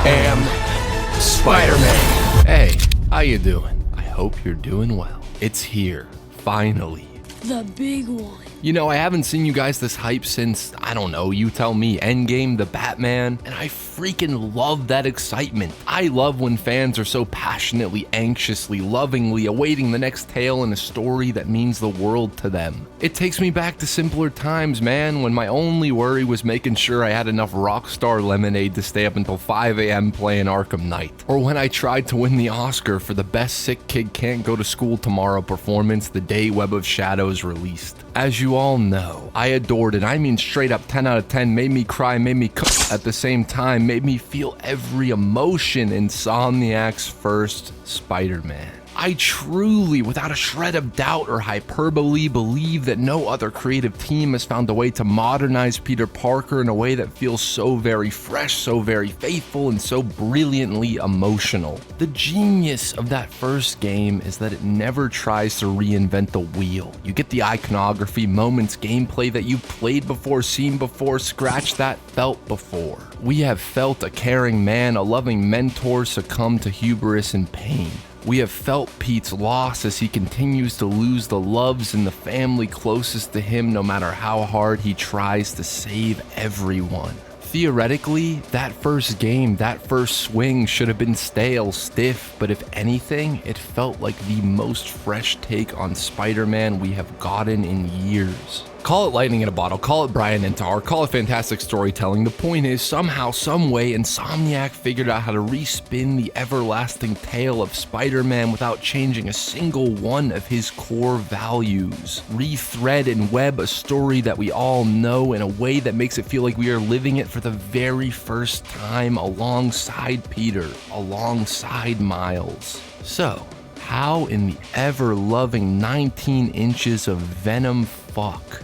am Spider-Man. Hey, how you doing? I hope you're doing well. It's here, finally. The big one. You know, I haven't seen you guys this hype since, I don't know, you tell me, Endgame, the Batman, and I freaking love that excitement. I love when fans are so passionately, anxiously, lovingly awaiting the next tale in a story that means the world to them. It takes me back to simpler times, man, when my only worry was making sure I had enough Rockstar lemonade to stay up until 5 a.m. playing Arkham Knight. Or when I tried to win the Oscar for the Best Sick Kid Can't Go to School Tomorrow performance the day Web of Shadows released. As you all know, I adored it. I mean straight up 10 out of 10, made me cry, made me cook at the same time, made me feel every emotion in Insomniac's first Spider-Man. I truly, without a shred of doubt or hyperbole, believe that no other creative team has found a way to modernize Peter Parker in a way that feels so very fresh, so very faithful, and so brilliantly emotional. The genius of that first game is that it never tries to reinvent the wheel. You get the iconography, moments, gameplay that you've played before, seen before, scratched that, felt before. We have felt a caring man, a loving mentor succumb to hubris and pain. We have felt Pete's loss as he continues to lose the loves and the family closest to him no matter how hard he tries to save everyone. Theoretically, that first game, that first swing should have been stale, stiff, but if anything, it felt like the most fresh take on Spider-Man we have gotten in years. Call it lightning in a bottle, call it Brian Intar, call it fantastic storytelling. The point is, somehow, someway, Insomniac figured out how to respin the everlasting tale of Spider-Man without changing a single one of his core values. Rethread and web a story that we all know in a way that makes it feel like we are living it for the very first time alongside Peter, alongside Miles. So, how in the ever-loving 19 inches of Venom fuck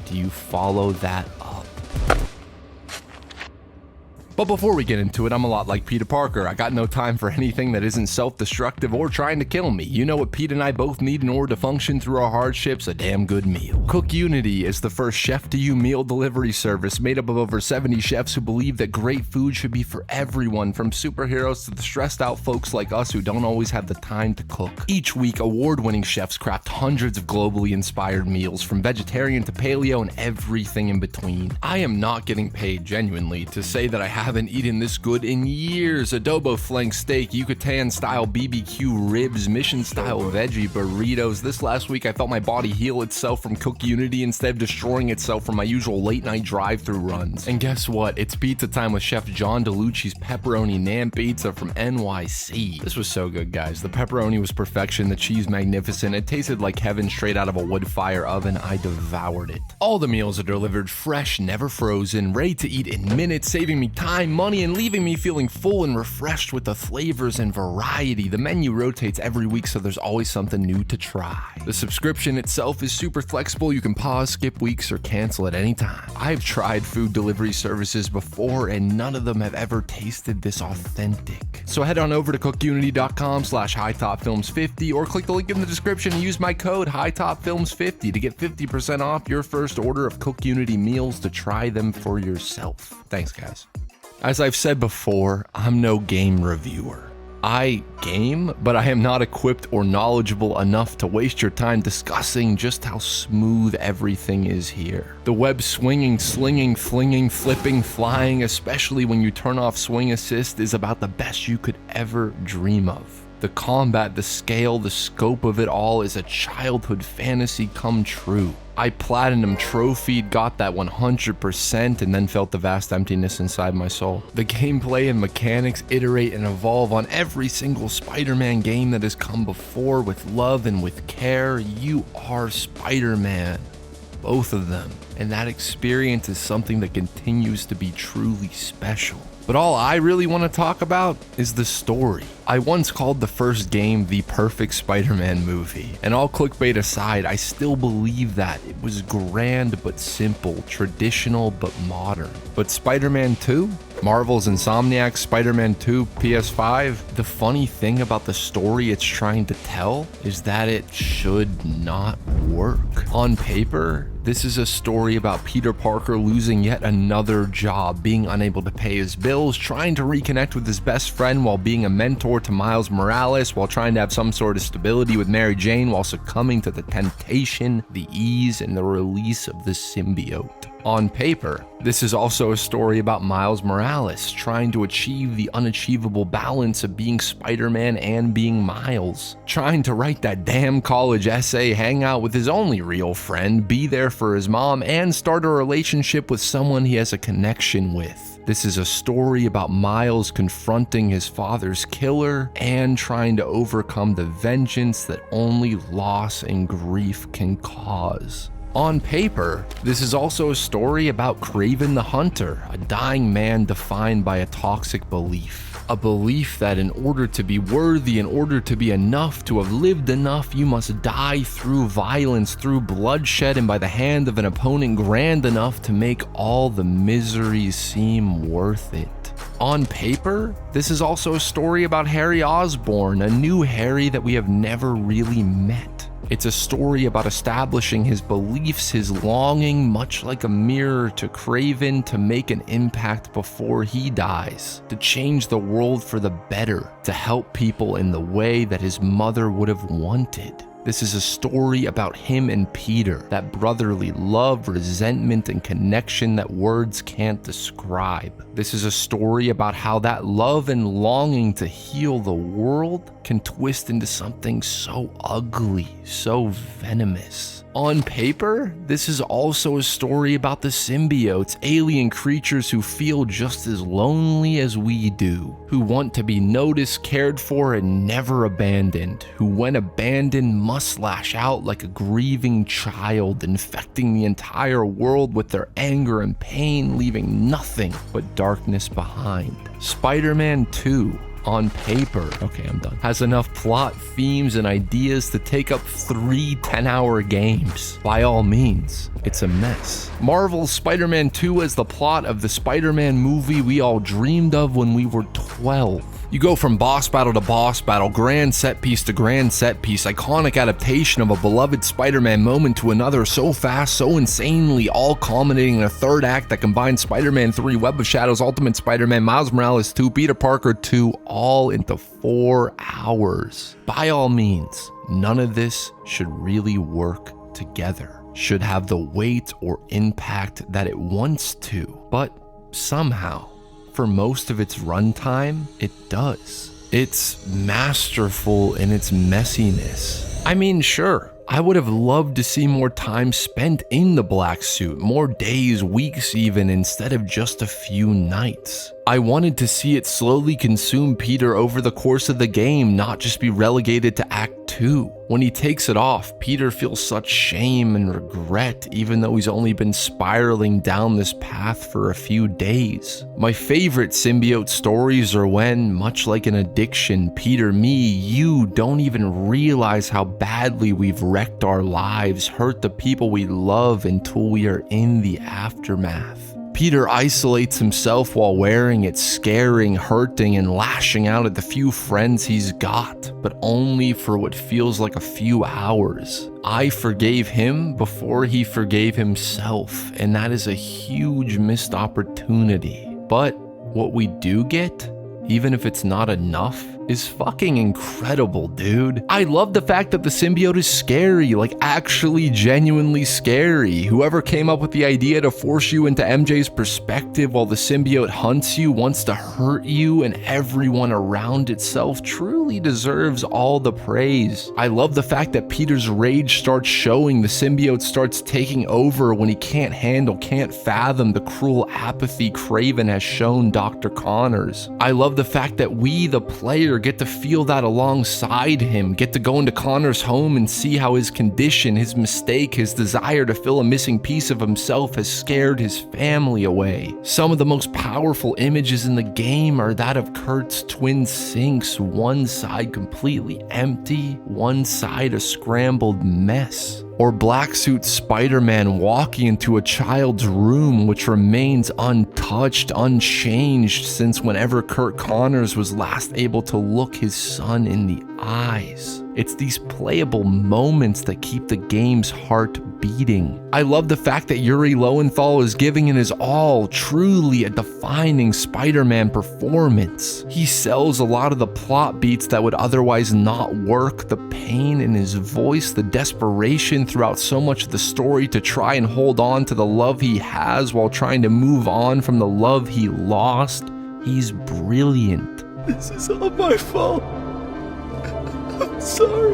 do you follow that up? But before we get into it, I'm a lot like Peter Parker. I got no time for anything that isn't self-destructive or trying to kill me. You know what Pete and I both need in order to function through our hardships? A damn good meal. Cook Unity is the first chef-to-you meal delivery service made up of over 70 chefs who believe that great food should be for everyone, from superheroes to the stressed-out folks like us who don't always have the time to cook. Each week, award-winning chefs craft hundreds of globally inspired meals, from vegetarian to paleo and everything in between. I am not getting paid, genuinely, to say that I haven't eaten this good in years. Adobo flank steak, Yucatan style BBQ ribs, mission style veggie burritos. This last week I felt my body heal itself from Cook Unity instead of destroying itself from my usual late night drive-through runs. And guess what? It's pizza time with Chef John DeLucci's pepperoni naan pizza from NYC. This was so good, guys. The pepperoni was perfection, the cheese magnificent. It tasted like heaven straight out of a wood fire oven. I devoured it. All the meals are delivered fresh, never frozen, ready to eat in minutes, saving me time, money, and leaving me feeling full and refreshed with the flavors and variety. The menu rotates every week, so there's always something new to try. The subscription itself is super flexible. You can pause, skip weeks, or cancel at any time. I've tried food delivery services before, and none of them have ever tasted this authentic. So head on over to cookunity.com/HiTopFilms50 or click the link in the description and use my code HiTopFilms50 to get 50% off your first order of Cook Unity meals to try them for yourself. Thanks, guys. As I've said before, I'm no game reviewer. I game, but I am not equipped or knowledgeable enough to waste your time discussing just how smooth everything is here. The web swinging, slinging, flinging, flipping, flying, especially when you turn off swing assist, is about the best you could ever dream of. The combat, the scale, the scope of it all is a childhood fantasy come true. I platinum trophied, got that 100%, and then felt the vast emptiness inside my soul. The gameplay and mechanics iterate and evolve on every single Spider-Man game that has come before with love and with care. You are Spider-Man. Both of them. And that experience is something that continues to be truly special. But all I really want to talk about is the story. I once called the first game the perfect Spider-Man movie, and all clickbait aside, I still believe that. It was grand but simple, traditional but modern. But Spider-Man 2? Marvel's Insomniac Spider-Man 2 PS5? The funny thing about the story it's trying to tell is that it should not work. On paper, this is a story about Peter Parker losing yet another job, being unable to pay his bills, trying to reconnect with his best friend while being a mentor to Miles Morales, while trying to have some sort of stability with Mary Jane, while succumbing to the temptation, the ease, and the release of the symbiote. On paper, this is also a story about Miles Morales trying to achieve the unachievable balance of being Spider-Man and being Miles, trying to write that damn college essay, hang out with his only real friend, be there for his mom, and start a relationship with someone he has a connection with. This is a story about Miles confronting his father's killer and trying to overcome the vengeance that only loss and grief can cause. On paper, this is also a story about Kraven the Hunter, a dying man defined by a toxic belief. A belief that in order to be worthy, in order to be enough, to have lived enough, you must die through violence, through bloodshed, and by the hand of an opponent grand enough to make all the miseries seem worth it. On paper, this is also a story about Harry Osborn, a new Harry that we have never really met. It's a story about establishing his beliefs, his longing, much like a mirror to Kraven, to make an impact before he dies, to change the world for the better, to help people in the way that his mother would have wanted. This is a story about him and Peter, that brotherly love, resentment, and connection that words can't describe. This is a story about how that love and longing to heal the world can twist into something so ugly, so venomous. On paper, this is also a story about the symbiotes, alien creatures who feel just as lonely as we do, who want to be noticed, cared for, and never abandoned, who when abandoned must lash out like a grieving child, infecting the entire world with their anger and pain, leaving nothing but darkness behind. Spider-Man 2, on paper, okay, I'm done, has enough plot, themes, and ideas to take up 3 10-hour games. By all means, it's a mess. Marvel's Spider-Man 2 is the plot of the Spider-Man movie we all dreamed of when we were 12. You go from boss battle to boss battle, grand set piece to grand set piece, iconic adaptation of a beloved Spider-Man moment to another so fast, so insanely, all culminating in a third act that combines Spider-Man 3, Web of Shadows, Ultimate Spider-Man, Miles Morales 2, Peter Parker 2, all into 4 hours. By all means, none of this should really work together, should have the weight or impact that it wants to, but somehow, for most of its runtime, it does. It's masterful in its messiness. I mean, sure, I would have loved to see more time spent in the black suit, more days, weeks even, instead of just a few nights. I wanted to see it slowly consume Peter over the course of the game, not just be relegated to Act 2. When he takes it off, Peter feels such shame and regret, even though he's only been spiraling down this path for a few days. My favorite symbiote stories are when, much like an addiction, Peter, me, you don't even realize how badly we've wrecked our lives, hurt the people we love until we are in the aftermath. Peter isolates himself while wearing it, scaring, hurting, and lashing out at the few friends he's got, but only for what feels like a few hours. I forgave him before he forgave himself, and that is a huge missed opportunity. But what we do get, even if it's not enough, is fucking incredible, dude. I love the fact that the symbiote is scary, like actually genuinely scary. Whoever came up with the idea to force you into MJ's perspective while the symbiote hunts you, wants to hurt you, and everyone around itself truly deserves all the praise. I love the fact that Peter's rage starts showing, the symbiote starts taking over when he can't handle, can't fathom the cruel apathy Kraven has shown Dr. Connors. I love the fact that we, the player, get to feel that alongside him, get to go into Connor's home and see how his condition, his mistake, his desire to fill a missing piece of himself has scared his family away. Some of the most powerful images in the game are that of Kurt's twin sinks, one side completely empty, one side a scrambled mess. Or Black Suit Spider-Man walking into a child's room which remains untouched, unchanged since whenever Kurt Connors was last able to look his son in the eyes. It's these playable moments that keep the game's heart beating. I love the fact that Yuri Lowenthal is giving it his all, truly a defining Spider-Man performance. He sells a lot of the plot beats that would otherwise not work, the pain in his voice, the desperation throughout so much of the story to try and hold on to the love he has while trying to move on from the love he lost. He's brilliant. This is all my fault. I'm sorry.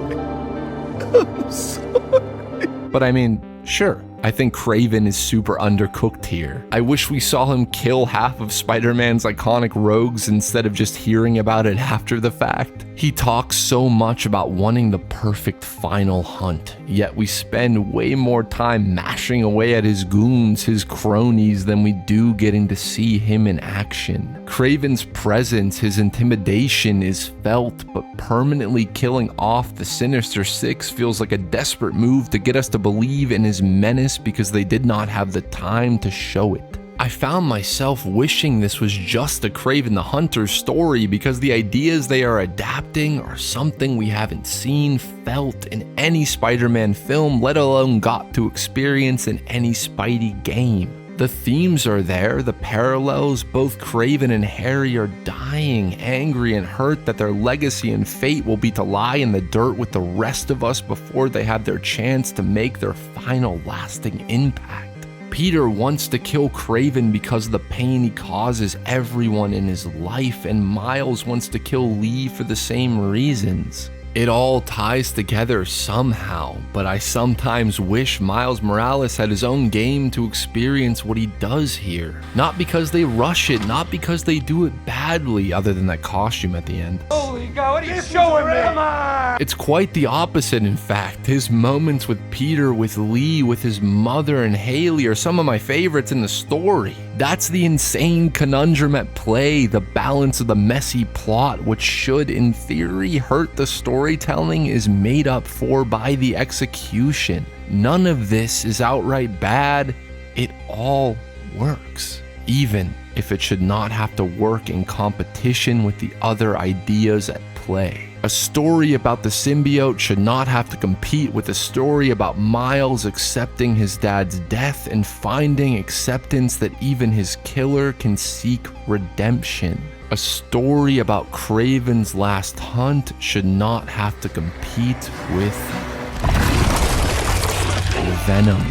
I'm sorry. But I mean, sure, I think Kraven is super undercooked here. I wish we saw him kill half of Spider-Man's iconic rogues instead of just hearing about it after the fact. He talks so much about wanting the perfect final hunt, yet we spend way more time mashing away at his goons, his cronies, than we do getting to see him in action. Kraven's presence, his intimidation is felt, but permanently killing off the Sinister Six feels like a desperate move to get us to believe in his menace because they did not have the time to show it. I found myself wishing this was just a Kraven the Hunter story because the ideas they are adapting are something we haven't seen, felt in any Spider-Man film, let alone got to experience in any Spidey game. The themes are there, the parallels, both Kraven and Harry are dying, angry and hurt that their legacy and fate will be to lie in the dirt with the rest of us before they have their chance to make their final lasting impact. Peter wants to kill Kraven because of the pain he causes everyone in his life, and Miles wants to kill Lee for the same reasons. It all ties together somehow, but I sometimes wish Miles Morales had his own game to experience what he does here. Not because they rush it, not because they do it badly, other than that costume at the end. Holy God, what are you showing me? Come on! It's quite the opposite, in fact. His moments with Peter, with Lee, with his mother and Haley are some of my favorites in the story. That's the insane conundrum at play, the balance of the messy plot, which should, in theory, hurt the storytelling, is made up for by the execution. None of this is outright bad. It all works, even if it should not have to work in competition with the other ideas at play. A story about the symbiote should not have to compete with a story about Miles accepting his dad's death and finding acceptance that even his killer can seek redemption. A story about Kraven's last hunt should not have to compete with Venom.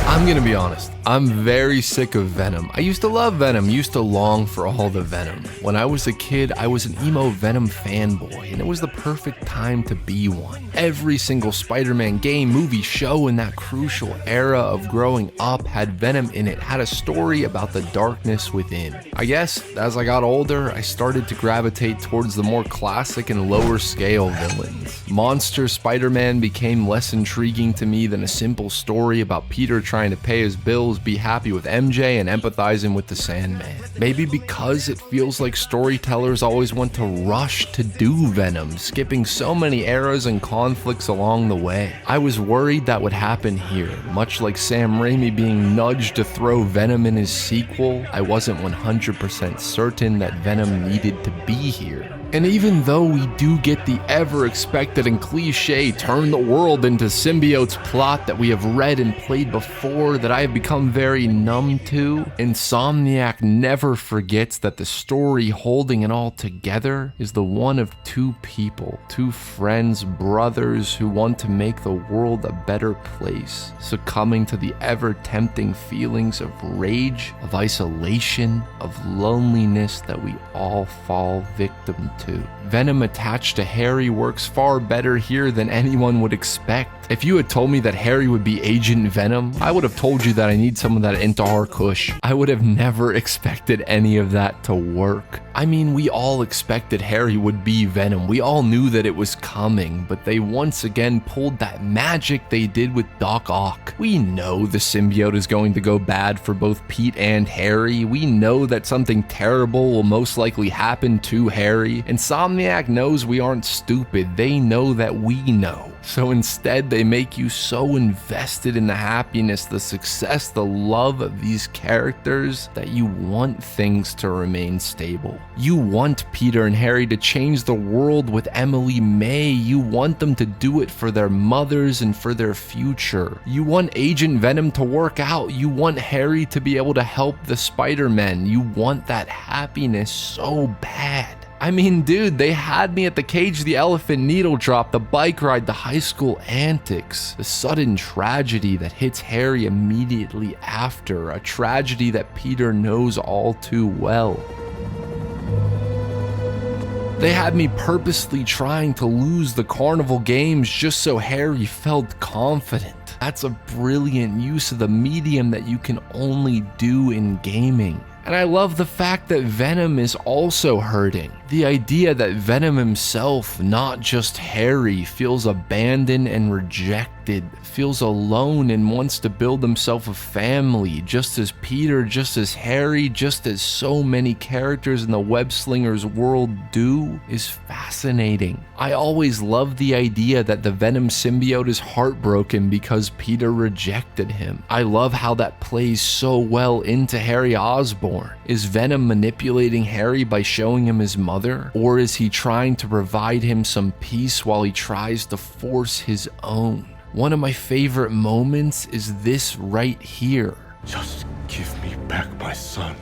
I'm gonna be honest, I'm very sick of Venom. I used to love Venom, used to long for all the Venom. When I was a kid, I was an emo Venom fanboy, and it was the perfect time to be one. Every single Spider-Man game, movie, show in that crucial era of growing up had Venom in it, had a story about the darkness within. I guess, as I got older, I started to gravitate towards the more classic and lower scale villains. Monster Spider-Man became less intriguing to me than a simple story about Peter trying to pay his bills, be happy with MJ, and empathizing with the Sandman. Maybe because it feels like storytellers always want to rush to do Venom, skipping so many eras and conflicts along the way. I was worried that would happen here, much like Sam Raimi being nudged to throw Venom in his sequel. I wasn't 100% certain that Venom needed to be here. And even though we do get the ever-expected and cliche turn the world into symbiotes plot that we have read and played before that I have become very numb to, Insomniac never forgets that the story holding it all together is the one of two people, two friends, brothers who want to make the world a better place, succumbing to the ever-tempting feelings of rage, of isolation, of loneliness that we all fall victim to. Venom attached to Harry works far better here than anyone would expect. If you had told me that Harry would be Agent Venom, I would have told you that I need some of that Intihar Kush. I would have never expected any of that to work. I mean, we all expected Harry would be Venom. We all knew that it was coming, but they once again pulled that magic they did with Doc Ock. We know the symbiote is going to go bad for both Pete and Harry. We know that something terrible will most likely happen to Harry. Insomniac knows we aren't stupid, they know that we know. So instead, they make you so invested in the happiness, the success, the love of these characters that you want things to remain stable. You want Peter and Harry to change the world with Emily May. You want them to do it for their mothers and for their future. You want Agent Venom to work out. You want Harry to be able to help the Spider-Men. You want that happiness so bad. I mean, dude, they had me at the Cage the Elephant needle drop, the bike ride, the high school antics, the sudden tragedy that hits Harry immediately after, a tragedy that Peter knows all too well. They had me purposely trying to lose the carnival games just so Harry felt confident. That's a brilliant use of the medium that you can only do in gaming. And I love the fact that Venom is also hurting. The idea that Venom himself, not just Harry, feels abandoned and rejected, feels alone and wants to build himself a family, just as Peter, just as Harry, just as so many characters in the Web Slingers world do, is fascinating. I always loved the idea that the Venom symbiote is heartbroken because Peter rejected him. I love how that plays so well into Harry Osborn. Is Venom manipulating Harry by showing him his mother? Or is he trying to provide him some peace while he tries to force his own? One of my favorite moments is this right here. Just give me back my son.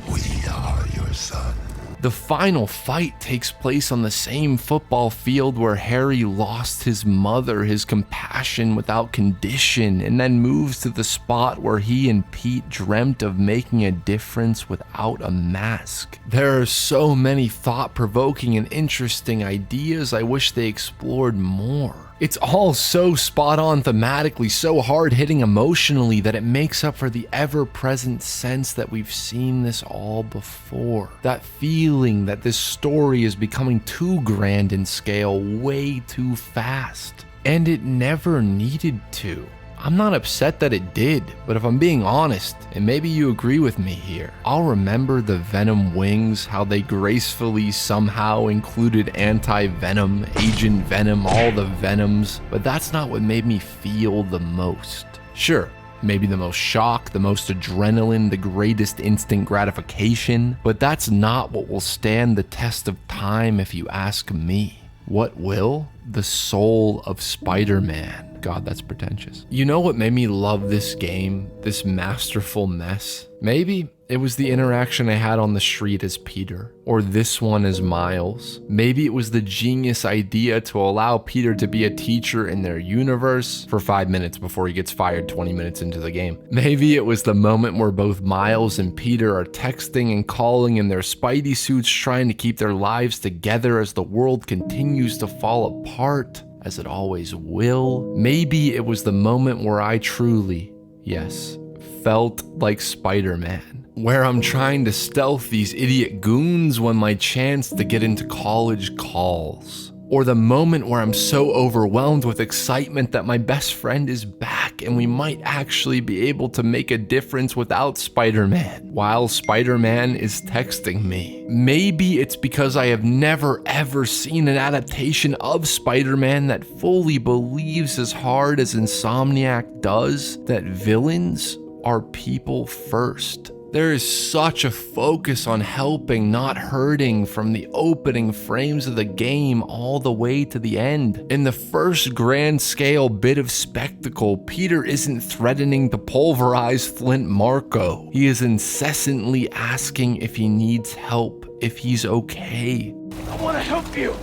We are your son. The final fight takes place on the same football field where Harry lost his mother, his compassion without condition, and then moves to the spot where he and Pete dreamt of making a difference without a mask. There are so many thought-provoking and interesting ideas I wish they explored more. It's all so spot on thematically, so hard-hitting emotionally that it makes up for the ever-present sense that we've seen this all before. That feeling that this story is becoming too grand in scale way too fast. And it never needed to. I'm not upset that it did, but if I'm being honest, and maybe you agree with me here, I'll remember the Venom wings, how they gracefully somehow included anti-Venom, Agent Venom, all the Venoms, but that's not what made me feel the most. Sure, maybe the most shock, the most adrenaline, the greatest instant gratification, but that's not what will stand the test of time if you ask me. What will? The soul of Spider-Man. God, that's pretentious. You know what made me love this game, this Masterful Mess? Maybe it was the interaction I had on the street as Peter, or this one as Miles. Maybe it was the genius idea to allow Peter to be a teacher in their universe for 5 minutes before he gets fired 20 minutes into the game. Maybe it was the moment where both Miles and Peter are texting and calling in their Spidey suits, trying to keep their lives together as the world continues to fall apart, as it always will. Maybe it was the moment where I truly, yes, felt like Spider-Man, where I'm trying to stealth these idiot goons when my chance to get into college calls. Or the moment where I'm so overwhelmed with excitement that my best friend is back and we might actually be able to make a difference without Spider-Man, while Spider-Man is texting me. Maybe it's because I have never ever seen an adaptation of Spider-Man that fully believes as hard as Insomniac does that villains are people first. There is such a focus on helping, not hurting, from the opening frames of the game all the way to the end. In the first grand scale bit of spectacle, Peter isn't threatening to pulverize Flint Marko. He is incessantly asking if he needs help, if he's okay. I want to help you.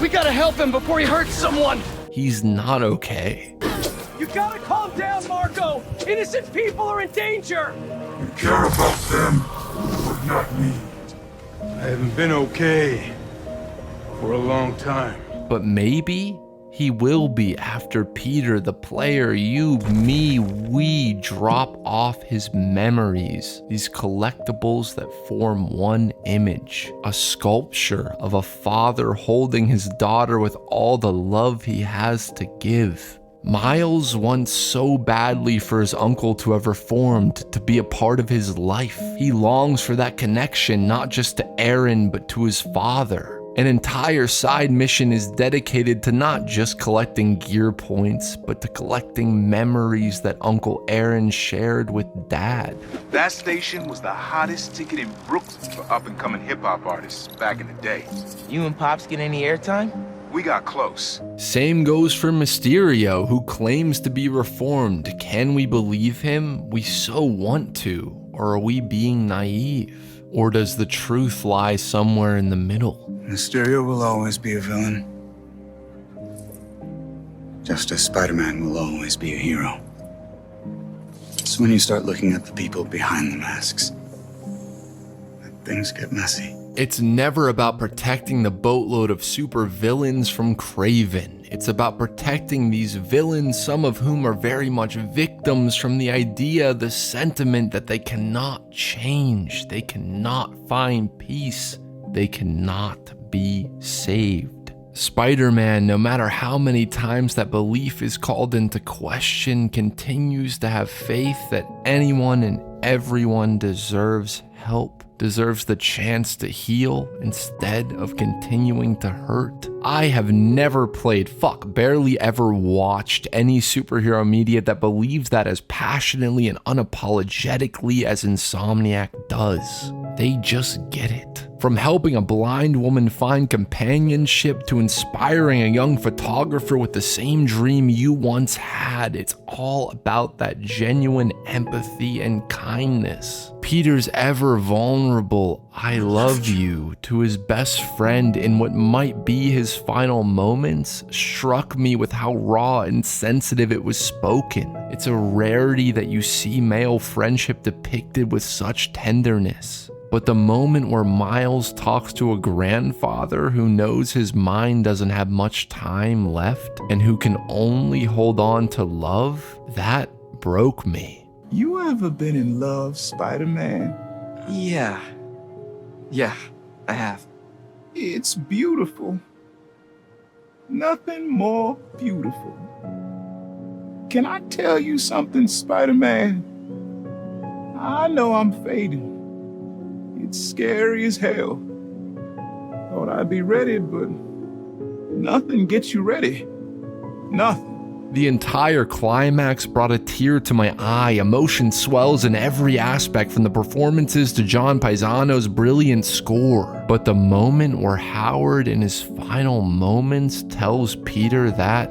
We gotta help him before he hurts someone. He's not okay. You gotta calm down, Marko. Innocent people are in danger. You care about them, but not me. I haven't been okay for a long time. But maybe he will be after Peter, the player, you, me, we drop off his memories, these collectibles that form one image, a sculpture of a father holding his daughter with all the love he has to give. Miles wants so badly for his uncle to have reformed, to be a part of his life. He longs for that connection, not just to Aaron, but to his father. An entire side mission is dedicated to not just collecting gear points, but to collecting memories that Uncle Aaron shared with Dad. That station was the hottest ticket in Brooklyn for up-and-coming hip-hop artists back in the day. You and Pops get any airtime? We got close. Same goes for Mysterio, who claims to be reformed. Can we believe him? We so want to. Or are we being naive? Or does the truth lie somewhere in the middle? Mysterio will always be a villain. Just as Spider-Man will always be a hero. It's when you start looking at the people behind the masks that things get messy. It's never about protecting the boatload of super villains from Kraven. It's about protecting these villains, some of whom are very much victims from the idea, the sentiment that they cannot change, they cannot find peace, they cannot be saved. Spider-Man, no matter how many times that belief is called into question, continues to have faith that anyone and everyone deserves help, deserves the chance to heal instead of continuing to hurt. I have never played, barely ever watched any superhero media that believes that as passionately and unapologetically as Insomniac does. They just get it. From helping a blind woman find companionship to inspiring a young photographer with the same dream you once had, it's all about that genuine empathy and kindness. Peter's ever vulnerable "I love you" to his best friend in what might be his final moments struck me with how raw and sensitive it was spoken. It's a rarity that you see male friendship depicted with such tenderness. But the moment where Miles talks to a grandfather who knows his mind doesn't have much time left and who can only hold on to love, that broke me. You ever been in love, Spider-Man? Yeah, I have. It's beautiful. Nothing more beautiful. Can I tell you something, Spider-Man? I know I'm fading. It's scary as hell. Thought I'd be ready, but nothing gets you ready. Nothing. The entire climax brought a tear to my eye. Emotion swells in every aspect, from the performances to John Paisano's brilliant score. But the moment where Howard in his final moments tells Peter that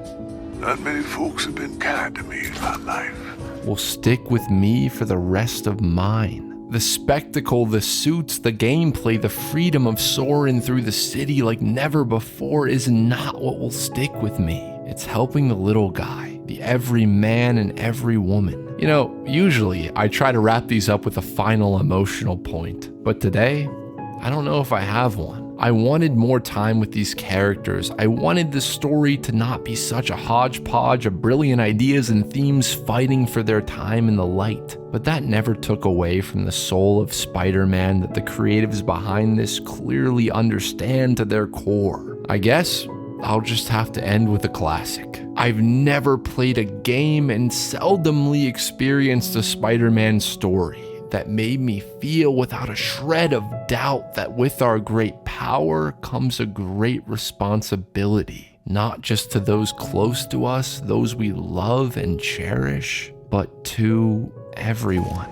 Not many folks have been kind to me in my life. will stick with me for the rest of mine. The spectacle, the suits, the gameplay, the freedom of soaring through the city like never before is not what will stick with me. It's helping the little guy, the every man and every woman. You know, usually I try to wrap these up with a final emotional point, but today, I don't know if I have one. I wanted more time with these characters. I wanted the story to not be such a hodgepodge of brilliant ideas and themes fighting for their time in the light. But that never took away from the soul of Spider-Man that the creatives behind this clearly understand to their core. I guess I'll just have to end with a classic. I've never played a game and seldomly experienced a Spider-Man story that made me feel without a shred of doubt that with our great power comes a great responsibility, not just to those close to us, those we love and cherish, but to everyone.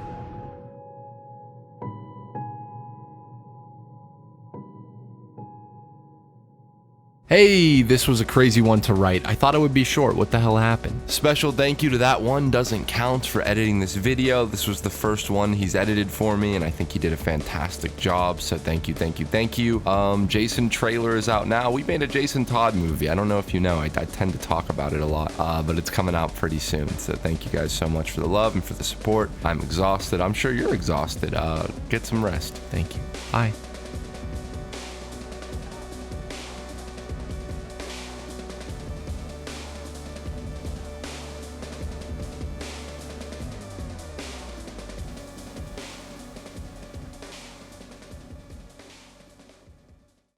Hey, this was a crazy one to write. I thought it would be short. What the hell happened? Special thank you to That One Doesn't Count for editing this video. This was the first one he's edited for me, and I think he did a fantastic job. So thank you, thank you, thank you. Jason trailer is out now. We made a Jason Todd movie. I don't know if you know, I tend to talk about it a lot, but it's coming out pretty soon. So thank you guys so much for the love and for the support. I'm exhausted. I'm sure you're exhausted. Get some rest. Thank you. Bye.